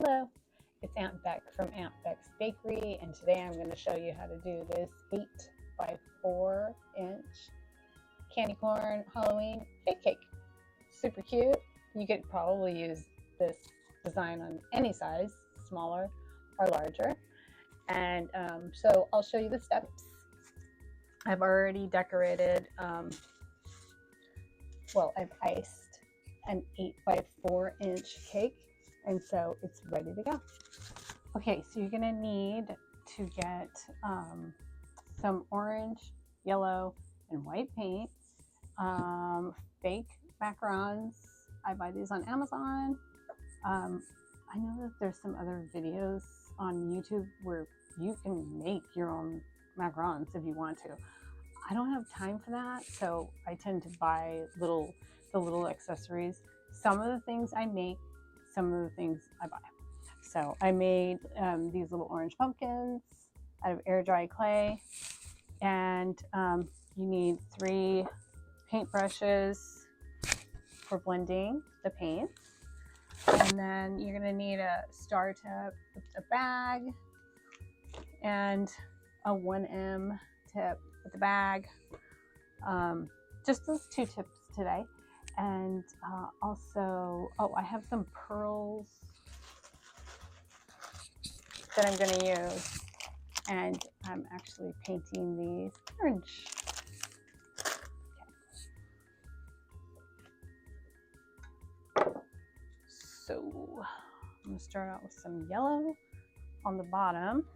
Hello, it's Aunt Beck from Aunt Beck's Bakery, and today I'm going to show you how to do this 8 by 4 inch candy corn Halloween fake cake. Super cute. You could probably use this design on any size, smaller or larger. And so I'll show you the steps. I've already decorated, I've iced an 8 by 4 inch cake, and so it's ready to go. Okay, so you're gonna need to get some orange, yellow, and white paint, fake macarons. I buy these on Amazon. I know that there's some other videos on YouTube where you can make your own macarons if you want to. I don't have time for that, so I tend to buy the little accessories. Some of the things I make, some of the things I buy. So I made these little orange pumpkins out of air dry clay, and you need 3 paint brushes for blending the paint, and then you're going to need a star tip with a bag and a 1M tip with the bag. Just those 2 tips today. And also, I have some pearls that I'm going to use, and I'm actually painting these orange. Okay. So I'm going to start out with some yellow on the bottom.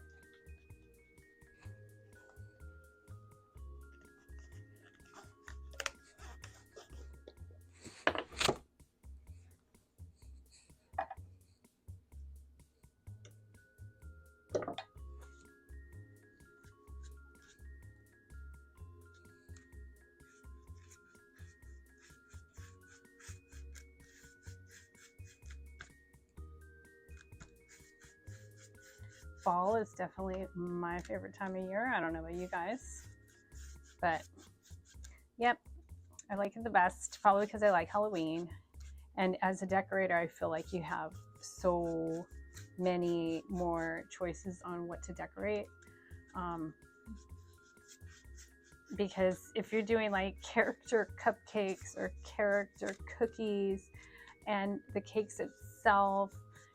Fall is definitely my favorite time of year. I don't know about you guys, but yep, I like it the best, probably because I like Halloween. And as a decorator, I feel like you have so many more choices on what to decorate. Because if you're doing like character cupcakes or character cookies and the cakes itself,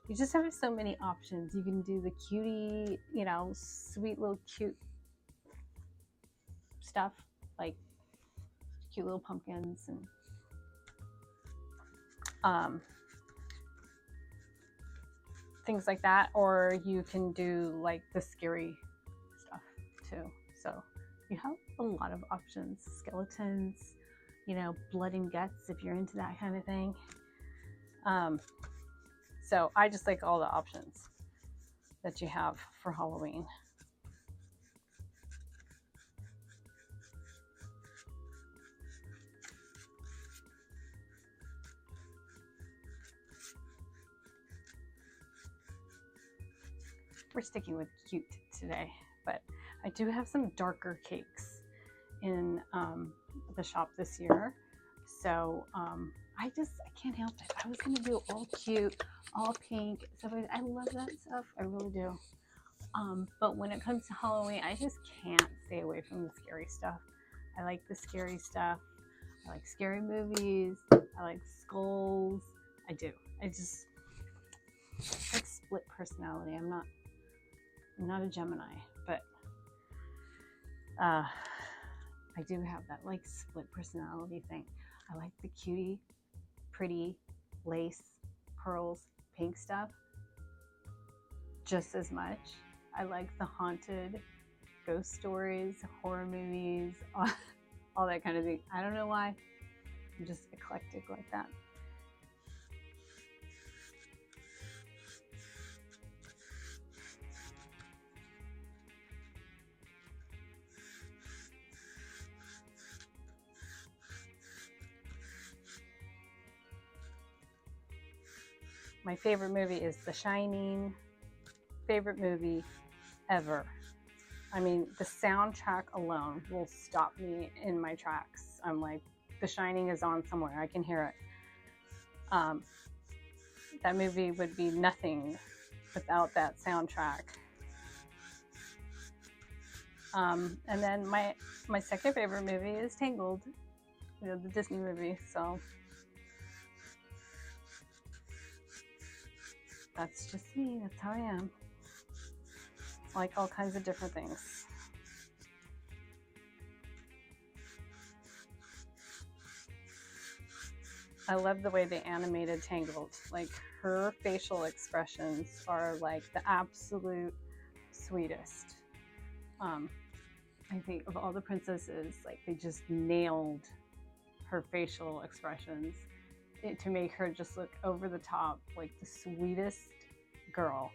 you just have so many options. You can do the cutie, sweet little cute stuff, like cute little pumpkins and things like that. Or you can do like the scary stuff too. So you have a lot of options. Skeletons, blood and guts if you're into that kind of thing. So I just like all the options that you have for Halloween. We're sticking with cute today, but I do have some darker cakes in the shop this year. So I can't help it. I was going to do all cute, all pink stuff. I love that stuff. I really do. But when it comes to Halloween, I just can't stay away from the scary stuff. I like the scary stuff. I like scary movies. I like skulls. I do. It's like split personality. I'm not a Gemini, but I do have that like split personality thing. I like the cutie, pretty lace, pearls, pink stuff just as much. I like the haunted, ghost stories, horror movies, all that kind of thing. I don't know why. I'm just eclectic like that. My favorite movie is The Shining. Favorite movie ever. I mean, the soundtrack alone will stop me in my tracks. I'm like, The Shining is on somewhere. I can hear it. That movie would be nothing without that soundtrack. And then my second favorite movie is Tangled, you know, the Disney movie. So that's just me. That's how I am. I like all kinds of different things. I love the way they animated Tangled. Like, her facial expressions are like the absolute sweetest. I think of all the princesses, like, they just nailed her facial expressions to make her just look over the top, like the sweetest girl.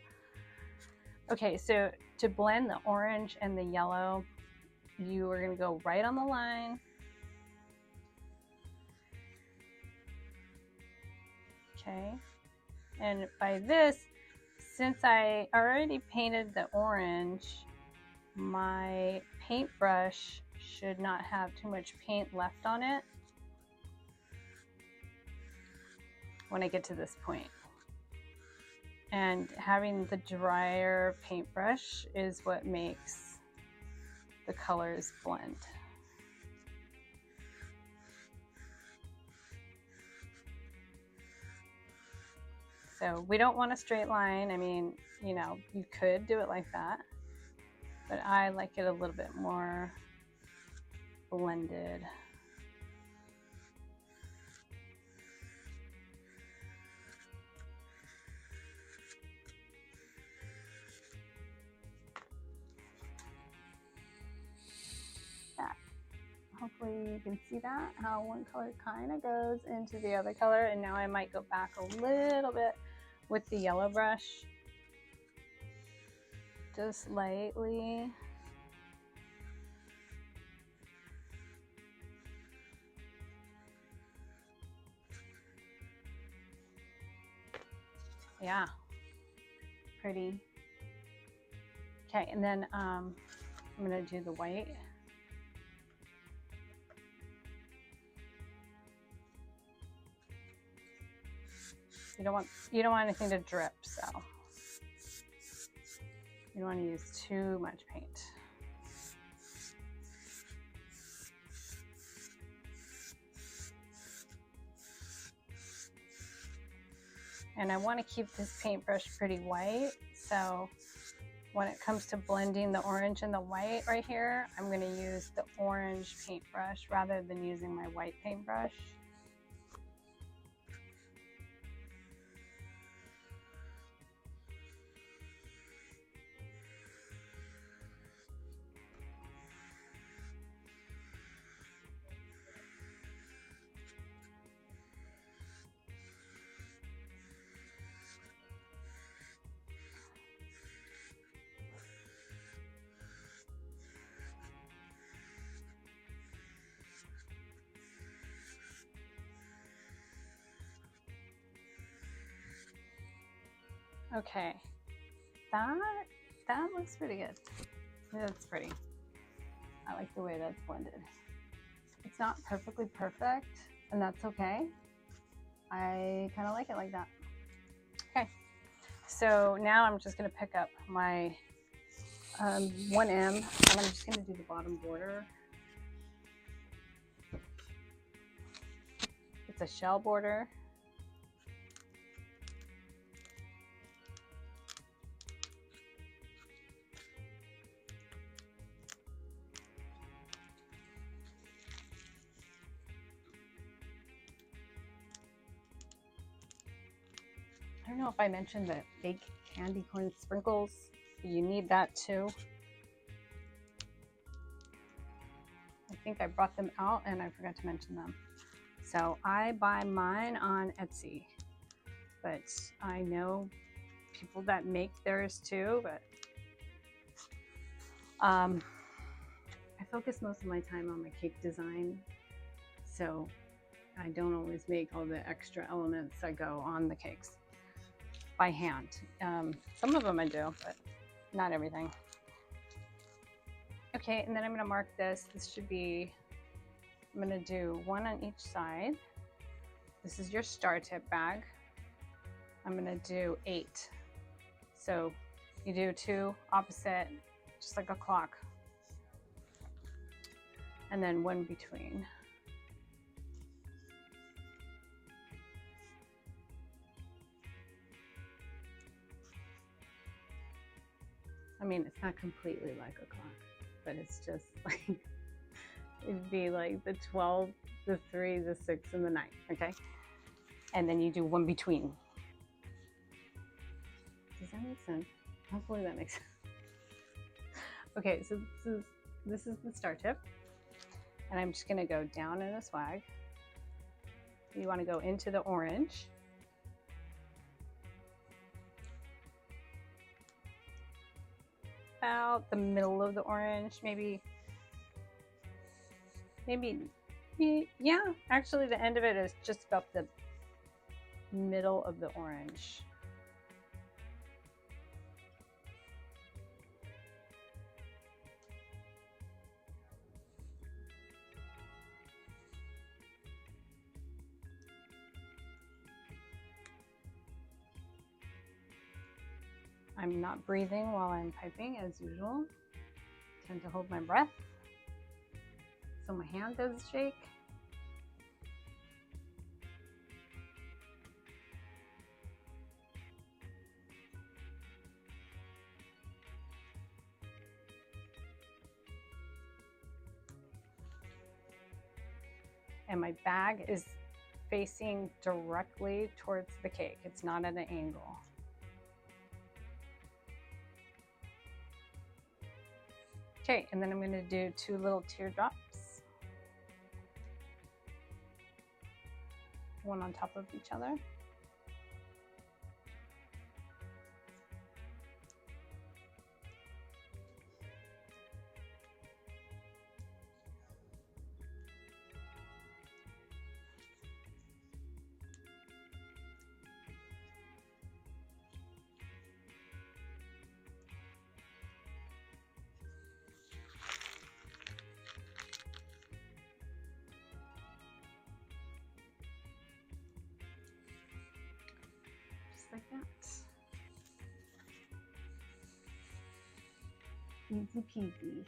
Okay, so to blend the orange and the yellow, you are gonna go right on the line. Okay, and by this, since I already painted the orange, my paintbrush should not have too much paint left on it when I get to this point. And having the drier paintbrush is what makes the colors blend. So we don't want a straight line. I mean, you know, you could do it like that, but I like it a little bit more blended. That. Hopefully you can see that, how one color kind of goes into the other color. And now I might go back a little bit with the yellow brush, just lightly. Yeah, pretty. Okay, and then I'm gonna do the white. You don't want anything to drip, so you don't want to use too much paint. And I want to keep this paintbrush pretty white, so when it comes to blending the orange and the white right here, I'm going to use the orange paintbrush rather than using my white paintbrush. Okay, that looks pretty good. That's pretty. I like the way that's blended. It's not perfectly perfect, and that's okay. I kind of like it like that. Okay, so now I'm just going to pick up my 1M, and I'm just going to do the bottom border. It's a shell border. I don't know if I mentioned the fake candy corn sprinkles. You need that too. I think I brought them out and I forgot to mention them. So I buy mine on Etsy, but I know people that make theirs too, but I focus most of my time on my cake design, so I don't always make all the extra elements that go on the cakes by hand. Some of them I do, but not everything. Okay, and then I'm going to mark this. This should be, I'm going to do 1 on each side. This is your star tip bag. I'm going to do 8. So you do two opposite, just like a clock, and then one between. I mean, it's not completely like a clock, but it's just like, it'd be like the 12, the 3, the 6, and the 9, okay? And then you do one between. Does that make sense? Hopefully that makes sense. Okay, so this is the star tip. And I'm just gonna go down in a swag. You wanna go into the orange. About the middle of the orange, maybe, yeah, actually the end of it is just about the middle of the orange. I'm not breathing while I'm piping as usual. I tend to hold my breath so my hand doesn't shake. And my bag is facing directly towards the cake. It's not at an angle. Okay, and then I'm gonna do 2 little teardrops. One on top of each other. Like that. Easy peasy.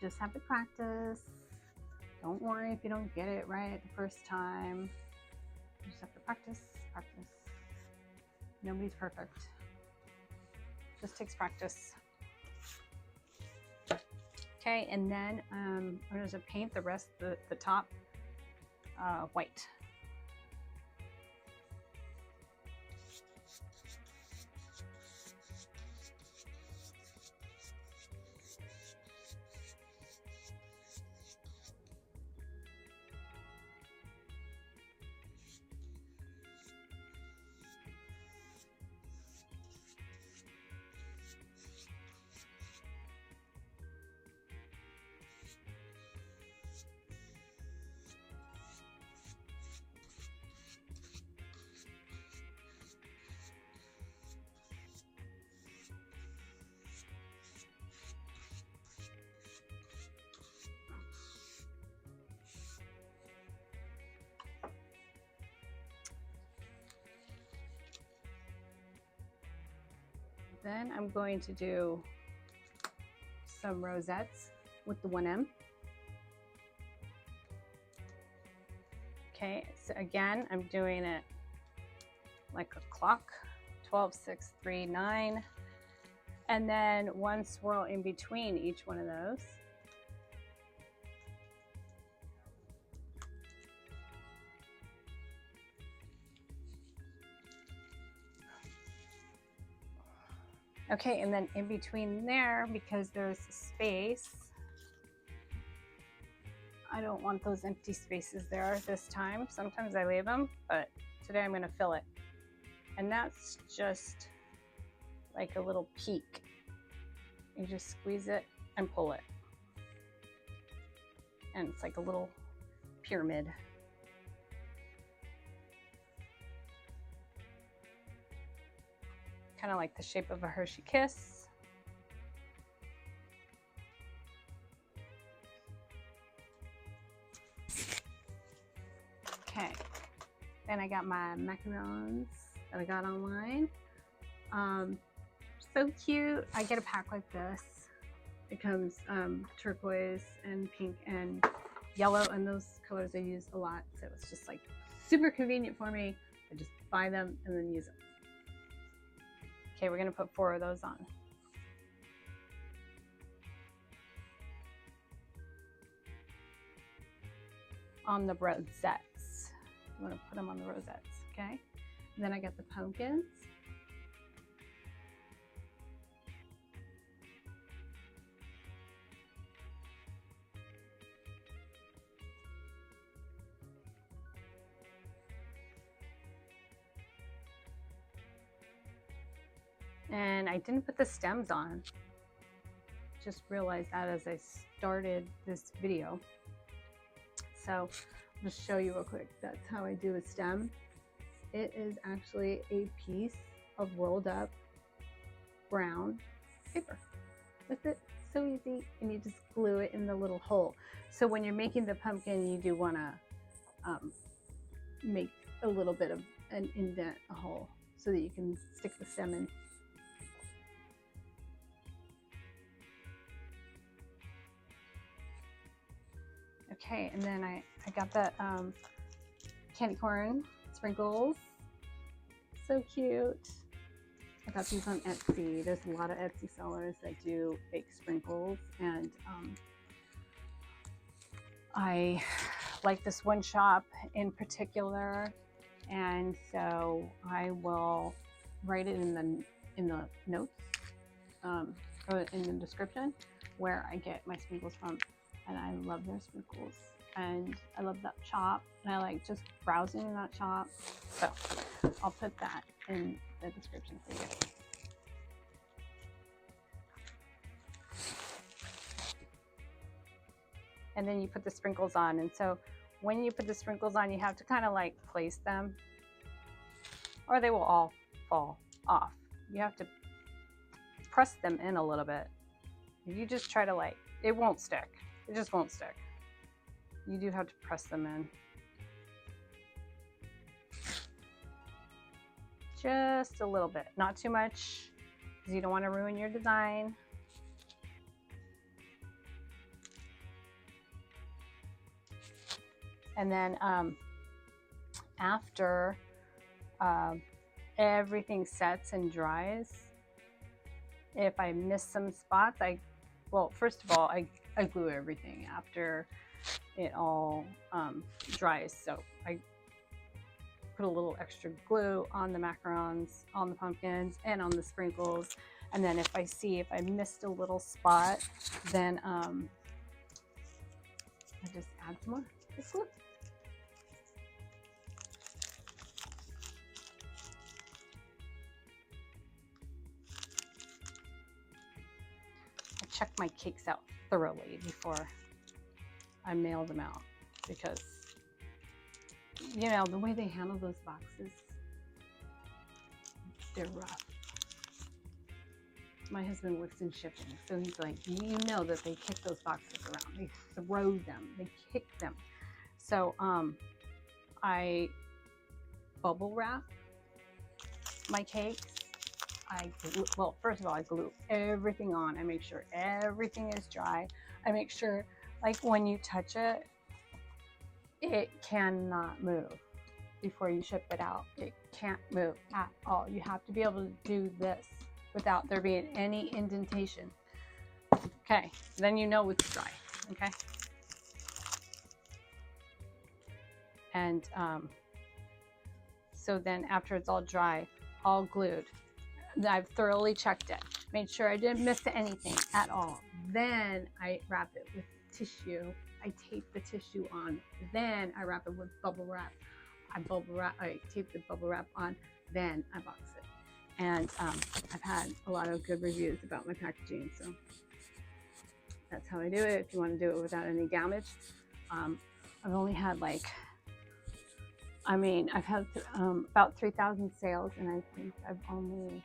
Just have to practice. Don't worry if you don't get it right the first time. You just have to practice, practice. Nobody's perfect. Just takes practice. Okay, and then I'm going to paint the rest of the top white. Then I'm going to do some rosettes with the 1M. Okay, so again, I'm doing it like a clock, 12, 6, 3, 9, and then one swirl in between each one of those. Okay, and then in between there, because there's space, I don't want those empty spaces there this time. Sometimes I leave them, but today I'm gonna fill it. And that's just like a little peak. You just squeeze it and pull it. And it's like a little pyramid. Kind of like the shape of a Hershey Kiss. Okay, then I got my macarons that I got online. So cute. I get a pack like this. It comes turquoise and pink and yellow, and those colors I use a lot. So it's just like super convenient for me. I just buy them and then use them. Okay, we're gonna put 4 of those on the rosettes. I'm gonna put them on the rosettes, okay? And then I got the pumpkins. And I didn't put the stems on. Just realized that as I started this video. So I'll just show you real quick. That's how I do a stem. It is actually a piece of rolled up brown paper. That's it. So easy. And you just glue it in the little hole. So when you're making the pumpkin, you do want to make a little bit of an indent, a hole, so that you can stick the stem in. Okay, and then I got the candy corn sprinkles. So cute. I got these on Etsy. There's a lot of Etsy sellers that do fake sprinkles, and I like this one shop in particular, and so I will write it in the notes or in the description where I get my sprinkles from. And I love their sprinkles, and I love that shop, and I like just browsing in that shop. So I'll put that in the description for you. And then you put the sprinkles on, and so when you put the sprinkles on, you have to kind of like place them, or they will all fall off. You have to press them in a little bit. If you just try to like, it won't stick. It just won't stick. You do have to press them in. Just a little bit, not too much, because you don't want to ruin your design. And then after everything sets and dries, if I miss some spots, well, first of all, I glue everything after it all dries. So I put a little extra glue on the macarons, on the pumpkins, and on the sprinkles. And then if I missed a little spot, then I just add some more glue. I check my cakes out thoroughly before I mail them out, because you know the way they handle those boxes, they're rough. My husband works in shipping, so he's like, you know that they kick those boxes around, they throw them, they kick them. So I bubble wrap my cakes. Well, first of all, I glue everything on. I make sure everything is dry. I make sure, like, when you touch it, it cannot move before you ship it out. It can't move at all. You have to be able to do this without there being any indentation. Okay, then you know it's dry, okay? And so then after it's all dry, all glued, I've thoroughly checked it, made sure I didn't miss anything at all. Then I wrap it with tissue. I tape the tissue on. Then I wrap it with bubble wrap. I tape the bubble wrap on. Then I box it. And I've had a lot of good reviews about my packaging, so that's how I do it. If you want to do it without any damage, I've only had I've had about 3,000 sales, and I think I've only,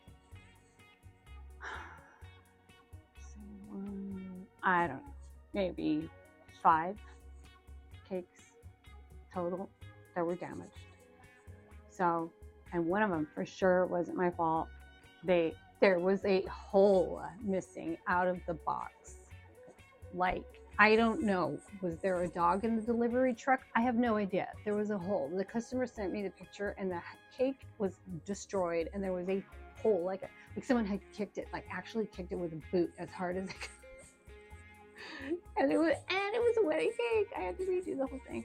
I don't know, maybe 5 cakes total that were damaged. So, and one of them for sure wasn't my fault. there was a hole missing out of the box. Like, I don't know, was there a dog in the delivery truck? I have no idea. There was a hole. The customer sent me the picture, and the cake was destroyed, and there was a hole, like someone had kicked it, like actually kicked it with a boot as hard as it could. And it was a wedding cake. I had to redo the whole thing.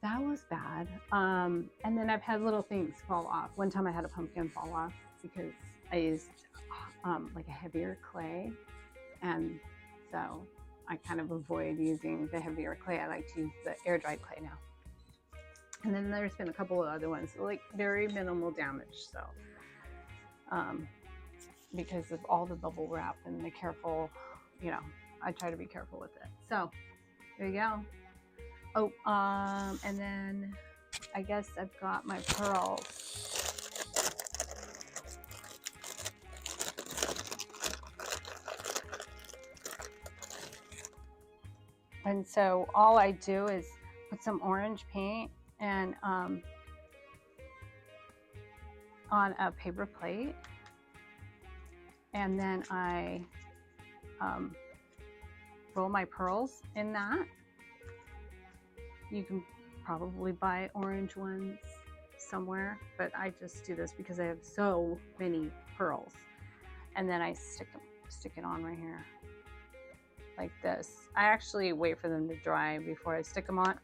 That was bad. And then I've had little things fall off. One time I had a pumpkin fall off because I used like a heavier clay, and so I kind of avoid using the heavier clay. I like to use the air dried clay now. And then there's been a couple of other ones, like very minimal damage. So because of all the bubble wrap and the careful, you know, I try to be careful with it. So there you go. Oh, and then I guess I've got my pearls. And so all I do is put some orange paint and on a paper plate, and then I roll my pearls in that. You can probably buy orange ones somewhere, but I just do this because I have so many pearls. And then I stick it on right here like this. I actually wait for them to dry before I stick them on.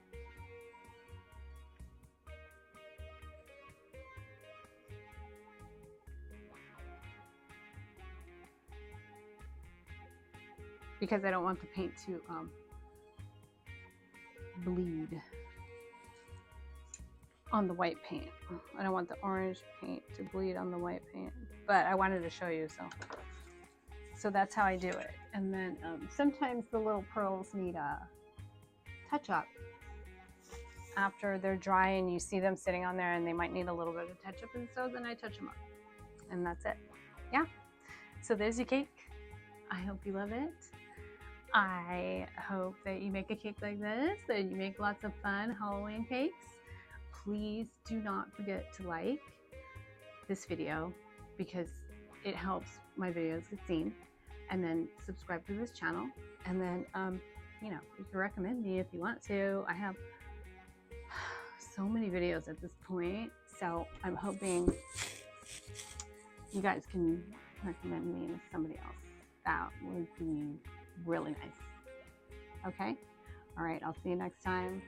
Because I don't want the paint to bleed on the white paint. I don't want the orange paint to bleed on the white paint, but I wanted to show you, so that's how I do it. And then sometimes the little pearls need a touch up after they're dry, and you see them sitting on there, and they might need a little bit of touch up, and so then I touch them up, and that's it. Yeah, so there's your cake. I hope you love it. I hope that you make a cake like this, that you make lots of fun Halloween cakes. Please do not forget to like this video because it helps my videos get seen, and then subscribe to this channel, and then you know, you can recommend me if you want to. I have so many videos at this point, so I'm hoping you guys can recommend me to somebody else. That would be really nice. Okay? All right, I'll see you next time.